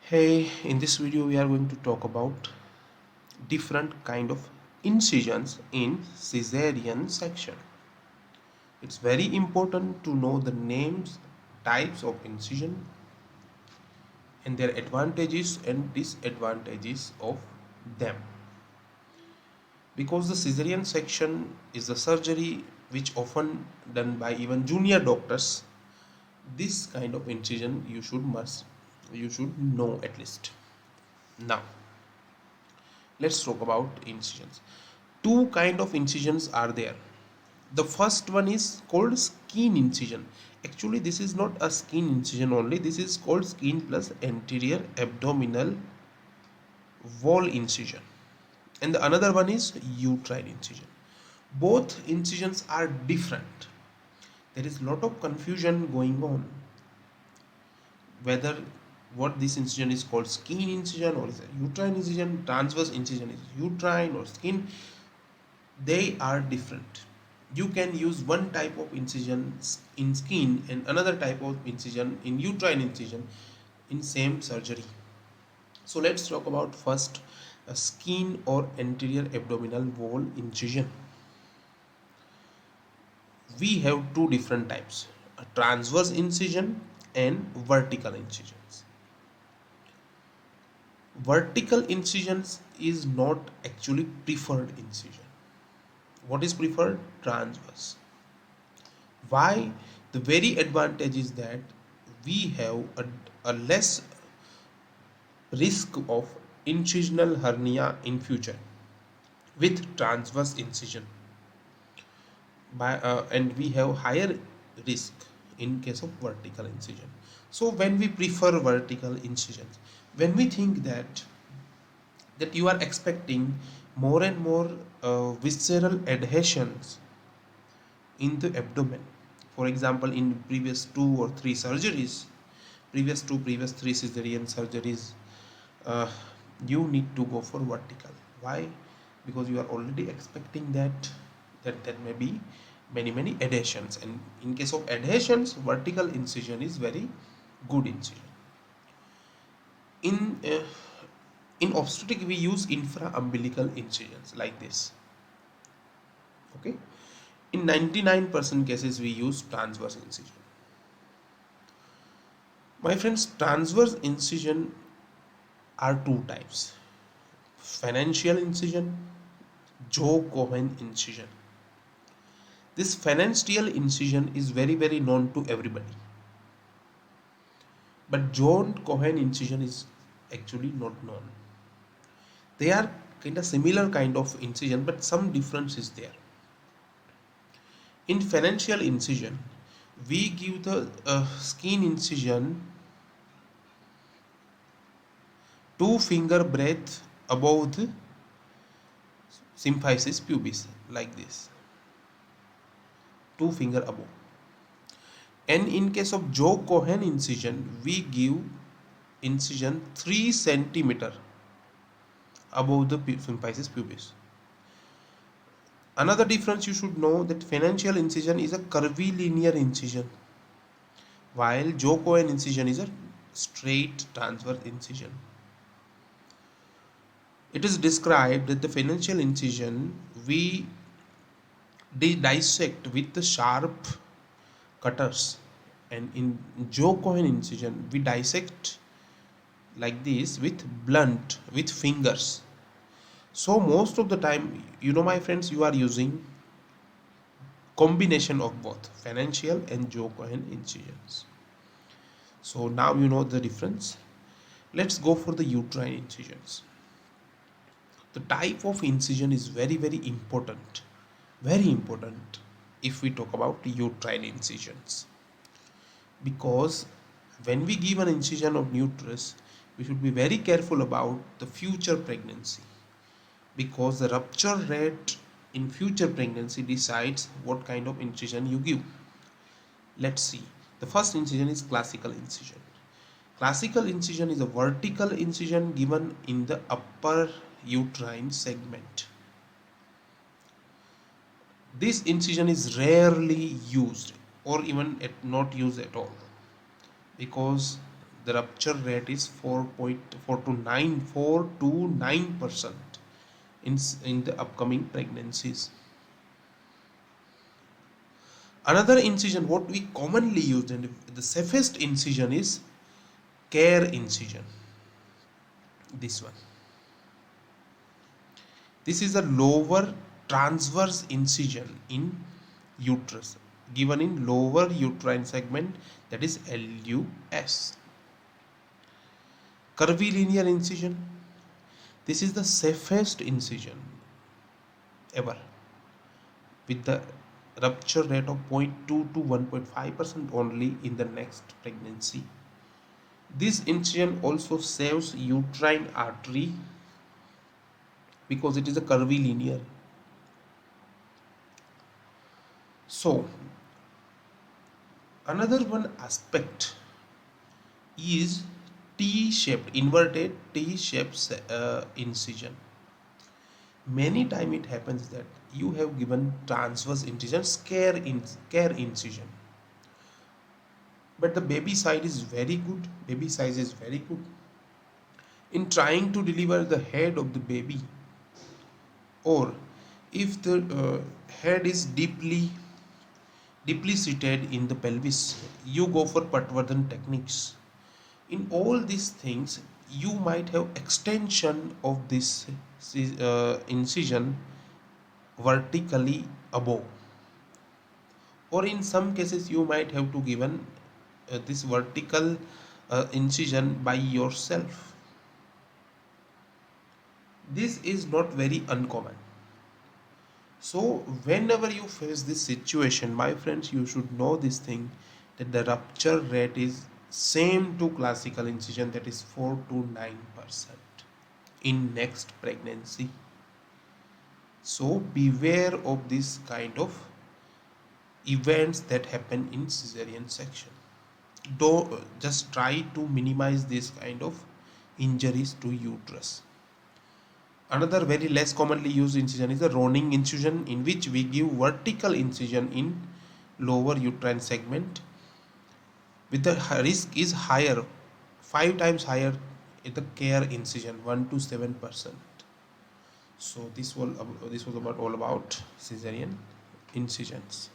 Hey, in this video we are going to talk about different kind of incisions in cesarean section. It's very important to know the names, types of incision and their advantages and disadvantages of them. Because the cesarean section is a surgery which often done by even junior doctors, this kind of incision you should know at least. Now let's talk about incisions. Two kind of incisions are there. The first one is called skin incision. Actually this is not a skin incision only, this is called skin plus anterior abdominal wall incision, and the another one is uterine incision. Both incisions are different. There is lot of confusion going on whether what this incision is called skin incision or is a uterine incision, transverse incision is uterine or skin. They are different. You can use one type of incision in skin and another type of incision in uterine incision in same surgery. So let's talk about first a skin or anterior abdominal wall incision. We have two different types, a transverse incision and vertical incisions. Vertical incisions is not actually preferred incision. What is preferred? Transverse. Why? The very advantage is that we have a less risk of incisional hernia in future with transverse incision and we have higher risk in case of vertical incision. So when we prefer vertical incisions, when we think that you are expecting more and more visceral adhesions in the abdomen, for example in previous previous three cesarean surgeries, uh, you need to go for vertical. Why? Because you are already expecting that there may be many adhesions, and in case of adhesions vertical incision is very good incision. In obstetric we use infraumbilical incisions like this. Okay, in 99% cases we use transverse incision. My friends, transverse incision are two types: phalangeal incision, jaw Cohen incision. This phalangeal incision is very known to everybody, but jaw Cohen incision is actually not known. They are kind of similar kind of incision, but some difference is there. In phalangeal incision, we give the skin incision 2 finger breadth above the symphysis pubis like this, 2 finger above. And in case of jaw Cohen incision, we give incision 3 centimeter above the symphysis pubis. Another difference you should know that phalangeal incision is a curvilinear incision, while jaw Cohen incision is a straight transverse incision. It is described that the phalangeal incision we dissect with the sharp cutters, and in jaw Cohen incision we dissect like this with fingers. So most of the time, my friends, you are using combination of both phalangeal and jaw Cohen incisions. So now you know the difference. Let's go for the uterine incisions. The type of incision is very important if we talk about uterine incisions, because when we give an incision of uterus we should be very careful about the future pregnancy, because the rupture rate in future pregnancy decides what kind of incision you give. Let's see. The first incision is classical incision. Classical incision is a vertical incision given in the upper uterine segment. This incision is rarely used or even not used at all, because the rupture rate is 4.4 to 9% in the upcoming pregnancies. Another incision what we commonly use and the safest incision is care incision. This one. This is a lower transverse incision in uterus given in lower uterine segment, that is LUS. Curvilinear incision. This is the safest incision ever with the rupture rate of 0.2 to 1.5% only in the next pregnancy. This incision also saves uterine artery because it is a curvilinear. So another one aspect is T-shaped, inverted T-shaped incision. Many time it happens that you have given transverse incision, care incision, but the baby size is very good in trying to deliver the head of the baby, or if the head is deeply seated in the pelvis, you go for Patwardhan techniques. In all these things, you might have extension of this incision vertically above, or in some cases you might have to given this vertical incision by yourself. This is not very uncommon. So whenever you face this situation, my friends, you should know this thing, that the rupture rate is same to classical incision, that is 4 to 9% in next pregnancy. So beware of this kind of events that happen in cesarean section. Don't just try to minimize this kind of injuries to uterus. Another very less commonly used incision is the Roning incision, in which we give vertical incision in lower uterine segment, with the risk is higher, 5 times higher in the care incision, 1 to 7%. So this was about all about cesarean incisions.